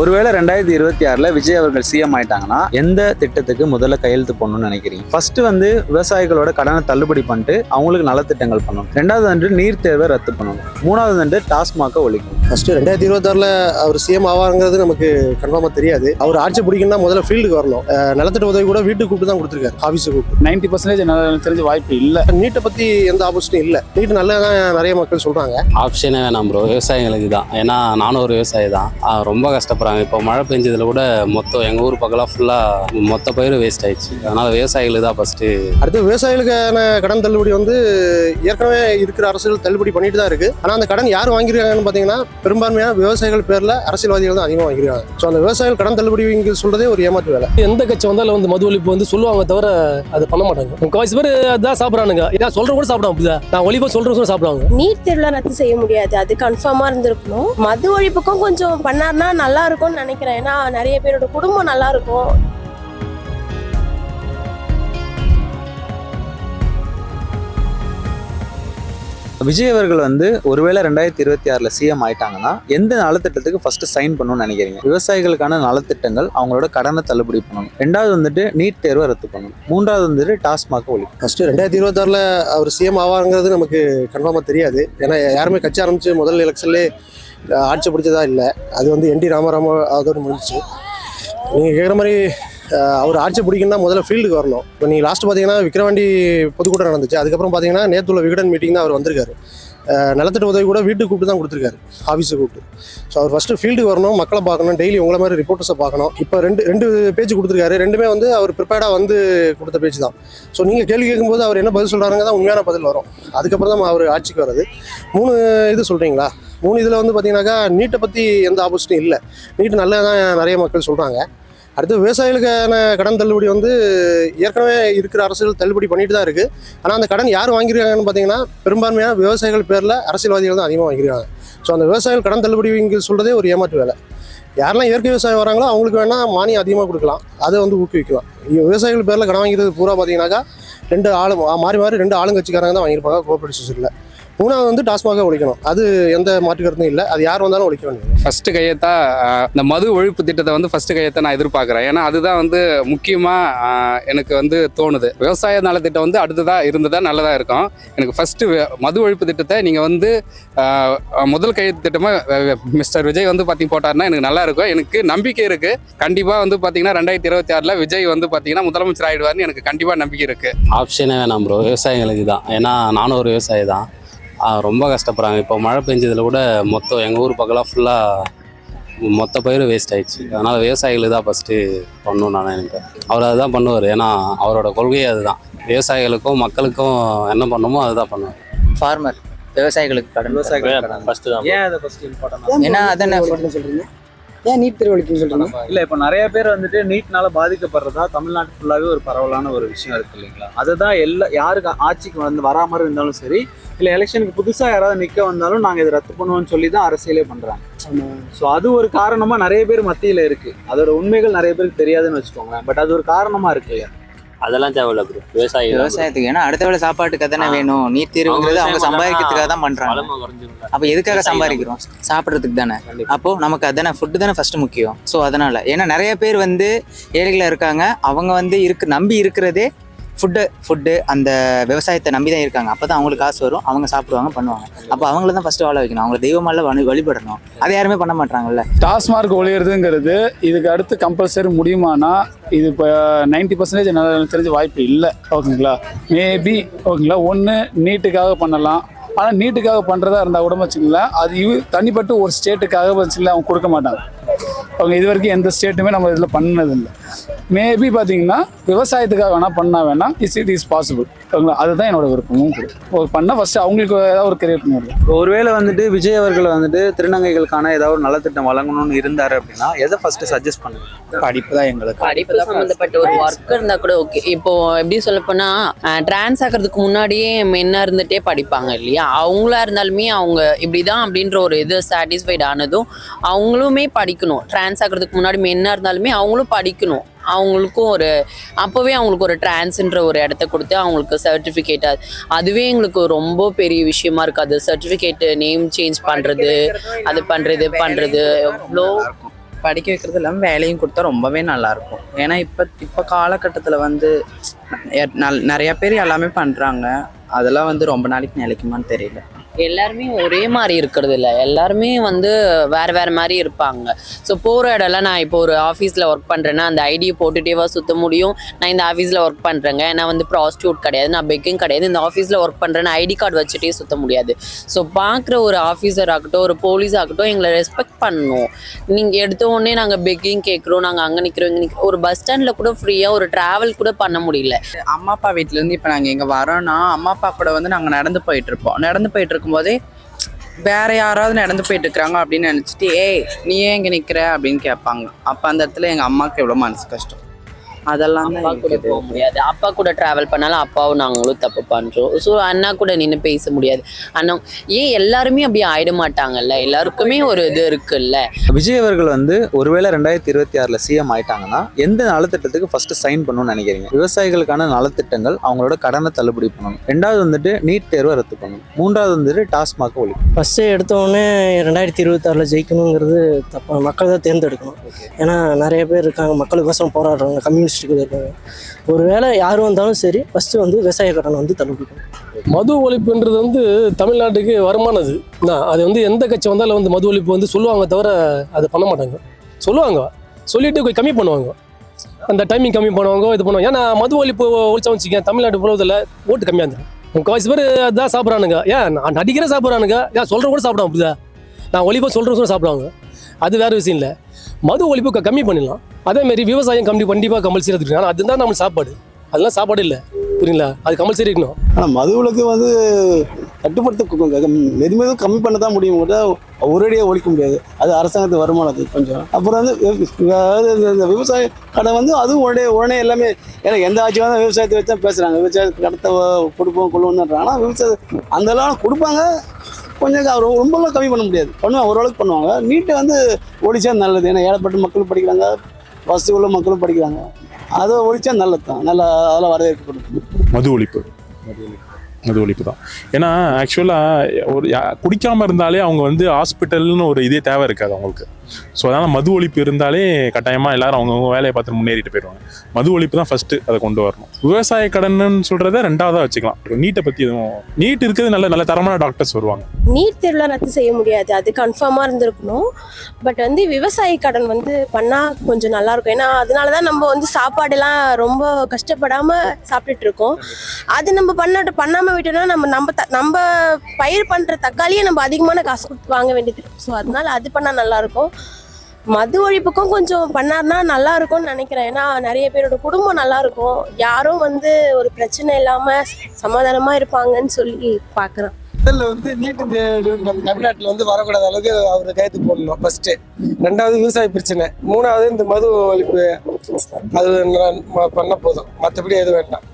ஒருவேளை 2026ல விஜய் அவர்கள் சிஎம் ஆயிட்டாங்கன்னா எந்த திட்டத்துக்கு முதல்ல கையெழுத்து போடணும்னு நினைக்கிறீங்க? ஃபர்ஸ்ட் விவசாயிகளோட கடனை தள்ளுபடி பண்ணிட்டு அவங்களுக்கு நலத்திட்டங்கள் பண்ணணும். ரெண்டாவது நீர் தேர்வை ரத்து பண்ணணும். மூணாவது டாஸ்மாக ஒழிக்கணும். ஃபர்ஸ்ட் 2026ல அவர் சிஎம் ஆவாங்கிறது நமக்கு கன்ஃபார்மா தெரியாது. அவர் ஆட்சி பிடிக்கணும்னா முதல்ல ஃபீல்டுக்கு வரணும். நலத்திட்ட உதவி கூட வீட்டுக்கு கூப்பிட்டு தான் கொடுத்துருக்காரு, ஆஃபீஸுக்கு கூப்பிட்டு. 90% தெரிஞ்ச வாய்ப்பு இல்லை. நீட்டை பத்தி எந்த ஆப்போசிட்டும் இல்லை. நீட் நல்லதான் நிறைய மக்கள் சொல்றாங்க. ஆப்ஷனே வேணாம் ப்ரோ, விவசாயிகளுக்கு தான். ஏன்னா நானும் ஒரு விவசாயி தான். ரொம்ப கஷ்டப்படுறாங்க. இப்போ மழை பெஞ்சதுல கூட மொத்தம் எங்கள் ஊர் பக்கம்லாம் ஃபுல்லாக மொத்த பயிர் வேஸ்ட் ஆயிடுச்சு. அதனால விவசாயிகளுக்கு தான் ஃபர்ஸ்ட். அடுத்து விவசாயிகளுக்கான கடன் தள்ளுபடி ஏற்கனவே இருக்கிற அரசியல் தள்ளுபடி பண்ணிட்டு தான் இருக்கு. ஆனால் அந்த கடன் யார் வாங்கியிருக்காங்கன்னு பார்த்தீங்கன்னா பெரும்பான்மையான விவசாயிகள் பேரில் அரசியல்வாதிகள் தான் அதிகமாக வாங்கியிருக்காங்க. ஸோ அந்த விவசாயிகள் கடன் தள்ளுபடி சொல்றதே ஒரு ஏமாற்று வேலை. எந்த கட்சி வந்தாலும் மது ஒழிப்பு சொல்லுவாங்க தவிர அதை பண்ண மாட்டாங்க. முக்கால்வாசி பேர் அதான் சாப்பிட்றானுங்க. நான் சொல்ற கூட சாப்பிடுவாங்க. அப்படிதான் நான் ஒழிப்பா சொல்ற சாப்பிடுவாங்க. நீட் தேர்வுல ரத்து செய்ய முடியாது, அது கன்ஃபார்மா இருந்திருக்கணும். மது ஒழிப்புக்கும் கொஞ்சம் பண்ணாருன்னா நல்லா இருக்கும்னு நினைக்கிறேன். ஏன்னா நிறைய பேரோட குடும்பம் நல்லா இருக்கும். விஜய் அவர்கள் ஒருவேளை 2026ல சிஎம் ஆயிட்டாங்கன்னா எந்த நலத்திட்டத்துக்கு ஃபர்ஸ்ட் சைன் பண்ணணும்னு நினைக்கிறீங்க? விவசாயிகளுக்கான நலத்திட்டங்கள், அவங்களோட கடனை தள்ளுபடி பண்ணணும். ரெண்டாவது நீட் தேர்வை ரத்து பண்ணணும். மூன்றாவது டாஸ்மாக ஒழிக்கணும். ஃபர்ஸ்ட் 2026ல அவர் சிஎம் ஆவாங்கிறது நமக்கு கன்ஃபார்மா தெரியாது. ஏன்னா யாருமே கட்சி ஆரம்பிச்சு முதல் எலெக்ஷன்லேயே ஆட்சி பிடிச்சதா இல்லை. அது என்டி ராமராம அதோடு முடிஞ்சிச்சு. நீங்கள் கேட்குற மாதிரி அவர் ஆட்சி பிடிக்கணும்னா முதல்ல ஃபீல்டுக்கு வரணும். இப்போ நீங்கள் லாஸ்ட் பார்த்தீங்கன்னா விக்கிரவாண்டி பொதுக்கூட்டம் நடந்துச்சு. அதுக்கப்புறம் பார்த்தீங்கன்னா நேற்றுள்ள விகடன் மீட்டிங் தான் அவர் வந்திருக்காரு. நலத்திட்ட உதவி கூட வீட்டுக்கு கூப்பிட்டு தான் கொடுத்துருக்காரு, ஆஃபீஸுக்கு கூப்பிட்டு. ஸோ அவர் ஃபஸ்ட்டு ஃபீல்டுக்கு வரணும், மக்களை பார்க்கணும், டெய்லி உங்களை மாதிரி ரிப்போர்ட்டர்ஸை பார்க்கணும். இப்போ ரெண்டு பேச்சு கொடுத்துருக்காரு. ரெண்டுமே அவர் ப்ரிப்பேர்டாக கொடுத்த பேச்சு தான். ஸோ நீங்கள் கேள்வி கேட்கும்போது அவர் என்ன பதில் சொல்கிறாங்க தான் உண்மையான பதில் வரும். அதுக்கப்புறம் தான் அவர் ஆட்சிக்கு வர்றது. 3 சொல்கிறீங்களா? 3 இதில் பார்த்தீங்கன்னாக்கா நீட்டை பற்றி எந்த ஆப்போசிட்டும் இல்லை. நீட் நல்லதான் நிறைய மக்கள் சொல்கிறாங்க. அடுத்து விவசாயிகளுக்கான கடன் தள்ளுபடி ஏற்கனவே இருக்கிற அரசியல் தள்ளுபடி பண்ணிட்டு தான் இருக்குது. ஆனால் அந்த கடன் யார் வாங்கியிருக்காங்கன்னு பார்த்தீங்கன்னா பெரும்பான்மையான விவசாயிகள் பேரில் அரசியல்வாதிகள் தான் அதிகமாக வாங்கியிருக்காங்க. ஸோ அந்த விவசாயிகள் கடன் தள்ளுபடி சொல்கிறதே ஒரு ஏமாற்று வேலை. யாரெல்லாம் இயற்கை விவசாயம் வராங்களோ அவங்களுக்கு வேணால் மானியம் அதிகமாக கொடுக்கலாம், அதை ஊக்குவிக்கலாம். விவசாயிகள் பேரில் கடன் வாங்கிறது பூரா பார்த்தீங்கன்னாக்கா 2 மாறி 2 ஆளுங்கட்சிக்காரங்க தான் வாங்கியிருப்பாங்க கோஆபரேட்டிவ் சொசைட்டியில். மூணாவது டாஸ்மாக ஒழிக்கணும். அது எந்த மாற்று கருத்தும் இல்லை. அது யார் வந்தாலும் ஒழிக்க வேண்டியது. ஃபர்ஸ்ட் கையெழுத்தா இந்த மது ஒழிப்பு திட்டத்தை ஃபர்ஸ்ட் கையெழுத்தா நான் எதிர்பார்க்குறேன். ஏன்னா அதுதான் முக்கியமாக எனக்கு தோணுது. விவசாய நலத்திட்டம் அடுத்ததா இருந்ததா நல்லதாக இருக்கும். எனக்கு ஃபர்ஸ்ட் மது ஒழிப்பு திட்டத்தை நீங்கள் முதல் கையெழுத்து திட்டமாக மிஸ்டர் விஜய் போட்டாருன்னா எனக்கு நல்லா இருக்கும். எனக்கு நம்பிக்கை இருக்குது. கண்டிப்பாக பார்த்தீங்கன்னா 2026ல் விஜய் பார்த்தீங்கன்னா முதலமைச்சர் ஆகிடுவார்னு எனக்கு கண்டிப்பாக நம்பிக்கை இருக்குது. ஆப்ஷனே வேணாம் ப்ரோ, விவசாயிகளுக்கு தான். ஏன்னா நானும் ஒரு விவசாயி தான். ரொம்ப கஷ்டப்படுறாங்க. இப்போ மழை பெஞ்சதுல கூட மொத்தம் எங்கள் ஊர் பக்கம்லாம் ஃபுல்லாக மொத்த பயிர் வேஸ்ட் ஆயிடுச்சு. அதனால் விவசாயிகளுக்கு தான் ஃபஸ்ட்டு பண்ணணும்னு நான் நினைக்கிறேன். அவர் அதுதான் பண்ணுவார். ஏன்னா அவரோட கொள்கையே அதுதான். விவசாயிகளுக்கும் மக்களுக்கும் என்ன பண்ணணுமோ அதுதான் பண்ணுவார். ஃபார்மர் விவசாயிகளுக்கு கடன் ஃபஸ்ட்டு தான். ஏன் அதை ஃபர்ஸ்ட் இம்பார்ட்டன்ட்? ஏன்னா அதானே சொல்றீங்க. ஏன் நீட் தேர்வு ஒழிக்கணும்னு சொல்றீங்க? இல்லை, இப்போ நிறைய பேர் நீட்னால பாதிக்கப்படுறதா தமிழ்நாட்டு ஃபுல்லாகவே ஒரு பரவலான ஒரு விஷயம் இருக்கு இல்லைங்களா? அதுதான் யாருக்கு ஆட்சிக்கு வராம இருந்தாலும் சரி, இல்லை எலெக்ஷனுக்கு புதுசாக யாராவது நிற்க வந்தாலும் நாங்கள் இதை ரத்து பண்ணுவோம்னு சொல்லி தான் அரசியலே பண்ணுறாங்க. ஸோ அது ஒரு காரணமாக நிறைய பேர் மத்தியில் இருக்குது. அதோட உண்மைகள் நிறைய பேருக்கு தெரியாதுன்னு வச்சுக்கோங்களேன். பட் அது ஒரு காரணமாக இருக்கு இல்லையா? அதெல்லாம் தேவையில்ல ப்ரோ, விவசாயத்துக்கு. ஏன்னா அடுத்த வேலை சாப்பாட்டுக்கு தானே வேணும். நீட் தேர்வுங்கிறது அவங்க சம்பாதிக்கிறதுக்காக தான் பண்றாங்க. அப்போ எதுக்காக சம்பாதிக்கிறோம்? சாப்பிட்றதுக்கு தானே. அப்போ நமக்கு அதானே ஃபுட்டு தானே ஃபர்ஸ்ட் முக்கியம். ஸோ அதனால ஏன்னா நிறைய பேர் ஏழைகளா இருக்காங்க. அவங்க நம்பி இருக்கிறதே ஃபுட்டு அந்த விவசாயத்தை நம்பி தான் இருக்காங்க. அப்போ தான் அவங்களுக்கு காசு வரும், அவங்க சாப்பிடுவாங்க, பண்ணுவாங்க. அப்போ அவங்கள தான் ஃபர்ஸ்ட் வாழ வைக்கணும். அவங்கள தெய்வமால வழிபடணும். அதை யாருமே பண்ண மாட்டாங்கல்ல. டாஸ்மார்க் ஒழியறதுங்கிறது இதுக்கு அடுத்து கம்பல்சரி முடியுமானா இது இப்போ 90% தெரிஞ்ச வாய்ப்பு இல்லை. ஓகேங்களா? மேபி ஓகேங்களா, ஒன்று நீட்டுக்காக பண்ணலாம். ஆனால் நீட்டுக்காக பண்ணுறதா இருந்தால் கூட வச்சுங்களேன், அது தனிப்பட்டு ஒரு ஸ்டேட்டுக்காக வச்சுங்களேன் அவங்க கொடுக்க மாட்டாங்க. அவங்க இது வரைக்கும் எந்த ஸ்டேட்டுமே நம்ம இதில் பண்ணதில்லை. மேபி பார்த்தீங்கன்னா விவசாயத்துக்காக வேணால் இட் இஸ் பாசிபிள். ஓகேங்களா? அதுதான் என்னோட விருப்பமும் கூட. பண்ணால் ஃபஸ்ட்டு அவங்களுக்கு ஏதாவது ஒரு கிரியேட் பண்ணுவாங்க. ஒருவேளை விஜய் அவர்கள் திருநங்கைகளுக்கான ஏதாவது ஒரு நலத்திட்டம் வழங்கணும்னு இருந்தாரு அப்படின்னா எதை ஃபர்ஸ்ட் சஜஸ்ட் பண்ணுங்க? படிப்பு தான் எங்களுக்கு. படிப்பு சம்மந்தப்பட்ட ஒரு ஒர்க் இருந்தா கூட ஓகே. இப்போ எப்படி சொல்ல போனா டிரான்ஸ் ஆகிறதுக்கு முன்னாடியே மென்னா இருந்துட்டே படிப்பாங்க இல்லையா? அவங்களா இருந்தாலுமே அவங்க இப்படிதான் அப்படின்ற ஒரு இது சாட்டிஸ்ஃபைட் ஆனதும் அவங்களுமே படிக்கணும். டிரான்ஸ் ஆகிறதுக்கு முன்னாடி மென்னா இருந்தாலுமே அவங்களும் படிக்கணும். அவங்களுக்கும் அப்போவே அவங்களுக்கு ஒரு டிரான்ஸ்ன்ற ஒரு இடத்த கொடுத்து அவங்களுக்கு சர்டிஃபிகேட், அதுவே எங்களுக்கு ரொம்ப பெரிய விஷயமா இருக்குது. அது சர்டிஃபிகேட் நேம் சேஞ்ச் பண்ணுறது, அது பண்ணுறது எவ்வளோ படிக்க வைக்கிறது இல்லாமல் வேலையும் கொடுத்தா ரொம்பவே நல்லாயிருக்கும். ஏன்னா இப்போ காலகட்டத்தில் வந்து நிறைய பேர் எல்லாமே பண்ணுறாங்க. அதெல்லாம் வந்து ரொம்ப நாளைக்கு நிலைக்குமான்னு தெரியல. எல்லாருமே ஒரே மாதிரி இருக்கிறது இல்லை, எல்லாருமே வந்து வேறு வேறு மாதிரி இருப்பாங்க. ஸோ போகிற இடம்லாம் நான் இப்போ ஒரு ஆஃபீஸில் ஒர்க் பண்ணுறேன்னா அந்த ஐடியை போட்டுகிட்டேவா சுற்ற முடியும்? நான் இந்த ஆஃபீஸில் ஒர்க் பண்ணுறேங்க, நான் வந்து ப்ராஸ்டியூட் கிடையாது, நான் பெக்கிங் கிடையாது, இந்த ஆஃபீஸில் ஒர்க் பண்ணுறேன்னு ஐடி கார்டு வச்சுட்டே சுற்ற முடியாது. ஸோ பார்க்குற ஒரு ஆஃபீஸர் ஆகட்டும், ஒரு போலீஸ் ஆகட்டும், எங்களை ரெஸ்பெக்ட் பண்ணணும். நீங்கள் எடுத்த உடனே நாங்கள் பெக்கிங் கேட்குறோம், நாங்கள் அங்கே நிற்கிறோம், இங்கே நிற்கிறோம். ஒரு பஸ் ஸ்டாண்டில் கூட ஃப்ரீயாக ஒரு ட்ராவல் கூட பண்ண முடியல. அம்மா அப்பா வீட்டிலேருந்து இப்போ நாங்கள் இங்கே வரோன்னா அம்மா அப்பா கூட வந்து நாங்கள் நடந்து போயிட்டுருப்போம். நடந்து போயிட்டு இருக்கும்போதே வேற யாராவது நடந்து போயிட்டு இருக்கிறாங்க அப்படின்னு நினச்சிட்டு, ஏய் நீ ஏன் இங்கே நிற்கிற அப்படின்னு கேட்பாங்க. அப்போ அந்த இடத்துல எங்கள் அம்மாவுக்கு எவ்வளோ மனசு கஷ்டம். அதெல்லாம் அப்பா கூட போக முடியாது. அப்பா கூட ட்ராவல் பண்ணாலும் அப்பாவும் நாங்களும் தப்பு பண்ணுறோம். ஸோ அண்ணா கூட நின்று பேச முடியாது. அண்ணா ஏன் எல்லாருமே அப்படி ஆயிட மாட்டாங்கல்ல, எல்லாருக்குமே ஒரு இது இருக்குல்ல. விஜய் அவர்கள் வந்து ஒருவேளை 2026 சிஎம் ஆயிட்டாங்கன்னா எந்த நலத்திட்டத்துக்கு ஃபர்ஸ்ட் சைன் பண்ணணும்னு நினைக்கிறீங்க? விவசாயிகளுக்கான நலத்திட்டங்கள், அவங்களோட கடனை தள்ளுபடி பண்ணணும். 2வது வந்துட்டு நீட் தேர்வை ரத்து பண்ணணும். 3வது வந்துட்டு டாஸ்மாக் ஒழிப்பு. ஃபஸ்ட்டு எடுத்தோடனே 2026 ஜெயிக்கணுங்கிறது தப்பாக மக்கள் தான் தேர்ந்தெடுக்கணும். ஏன்னா நிறைய பேர் இருக்காங்க, மக்களுக்கோசரம் போராடுறாங்க, கம்யூனிஸ்ட்டுக்கு இருக்காங்க. ஒரு வேளை யார் வந்தாலும் சரி ஃபஸ்ட்டு வந்து விவசாய கடன் வந்து தள்ளுபடி பண்ணணும். மது ஒழிப்புன்றது வந்து தமிழ்நாட்டுக்கு வருமானது தான். அது வந்து எந்த கட்சி வந்தாலும் வந்து மது ஒழிப்பு வந்து சொல்லுவாங்க தவிர அதை பண்ண மாட்டாங்க. சொல்லுவாங்க, சொல்லிட்டு கொஞ்சம் கம்மி பண்ணுவாங்க, அந்த டைமிங் கம்மி பண்ணுவாங்க, இது பண்ணுவாங்க. ஏன்னா மது ஒழிப்பு ஒழிச்சா வச்சுக்கேன் தமிழ்நாட்டு புலத்தில் ஓட்டு கம்மியாக இருந்துடும். முக்கால்வாசி பேர் அதான் சாப்பிட்றானுங்க. ஏன் நான் நடிக்கிற சாப்பிட்றானுங்க, ஏன் சொல்கிற கூட சாப்பிடுவாங்க. அப்படிதான் நான் ஒழிப்பாக சொல்கிற கூட சாப்பிடுவாங்க. அது வேறு விஷயம் இல்லை. மது ஒழிப்பு கம்மி பண்ணிடலாம். அதேமாரி விவசாயம் கண்டிப்பாக கம்பல்சரி இருக்கணும். ஆனால் அதுதான் நம்ம சாப்பாடு, அதெல்லாம் சாப்பாடு இல்லை, புரியுங்களா? அது கம்பல்சரி இருக்கணும். ஆனால் மதுவிலக்கு வந்து கட்டுப்படுத்த மெதுமெதும் கம்மி பண்ண தான் முடியும், ஒரேடியாக ஒழிக்க முடியாது. அது அரசாங்கத்துக்கு வருமானது கொஞ்சம். அப்புறம் வந்து இந்த விவசாய கடை வந்து அதுவும் உடனே எல்லாமே, ஏன்னா எந்த ஆட்சி வந்து விவசாயத்தை வச்சு தான் பேசுகிறாங்க. விவசாயத்தை கடத்தை கொடுப்போம் கொள்வோம்ன்றாங்க. ஆனால் விவசாயம் அந்தெல்லாம் கொடுப்பாங்க, கொஞ்சம் ரொம்பலாம் கம்மி பண்ண முடியாது, பண்ணுவாங்க, ஓரளவுக்கு பண்ணுவாங்க. நீட்டை வந்து ஒழிச்சா நல்லது. ஏன்னா ஏழைப்பட்ட மக்களும் படிக்கிறாங்க, வசதி உள்ள மக்களும் படிக்கிறாங்க. அதை ஒழிச்சா நல்லது தான், நல்லா அதெல்லாம் வரவேற்கப்படும். மது ஒழிப்பு தான். ஏன்னா ஆக்சுவலாக ஒரு குடிக்காமல் இருந்தாலே அவங்க வந்து ஹாஸ்பிட்டல்னு ஒரு இதே தேவை இருக்காது அவங்களுக்கு. ஸோ அதனால் மது ஒழிப்பு இருந்தாலே கட்டாயமாக எல்லாரும் அவங்கவுங்க வேலையை பார்த்து முன்னேறிட்டு போயிடுவாங்க. மது ஒழிப்பு தான் ஃபஸ்ட்டு அதை கொண்டு வரணும். விவசாய கடன்னு சொல்கிறத 2வதாக வச்சுக்கலாம். நீட்டை பற்றி எதுவும், நீட் இருக்கிறது நல்ல தரமான டாக்டர்ஸ் வருவாங்க. நீட் தேர்வுல ரத்து செய்ய முடியாது, அது கன்ஃபார்மாக இருந்திருக்கணும். பட் வந்து விவசாய கடன் வந்து பண்ணால் கொஞ்சம் நல்லாயிருக்கும். ஏன்னா அதனால தான் நம்ம வந்து சாப்பாடெல்லாம் ரொம்ப கஷ்டப்படாமல் சாப்பிட்டுட்டு இருக்கோம். அது நம்ம பண்ணாமல் விட்டோம்னா நம்ம பயிர் பண்ணுற தக்காளியே நம்ம அதிகமான காசு கொடுத்து வாங்க வேண்டியது இருக்கும். ஸோ அதனால அது பண்ணால் நல்லாயிருக்கும். மது ஒழிப்புக்கும் கொஞ்சம் பண்ணார்னா நல்லா இருக்கும்னு நினைக்கிறேன். ஏன்னா நிறைய பேரோட குடும்பம் நல்லா இருக்கும், யாரும் வந்து ஒரு பிரச்சனை இல்லாமல் சமாதானமாக இருப்பாங்கன்னு சொல்லி பார்க்குறேன். முதல்ல வந்து நீட்டு நம்ம தமிழ்நாட்டில் வந்து வரக்கூடாத அளவுக்கு அவர் கைது போடணும் ஃபஸ்ட்டு. 2வது விவசாய பிரச்சனை. 3வது இந்த மது ஒழிப்பு, அது பண்ண போதும், மற்றபடி எதுவும் வேண்டாம்.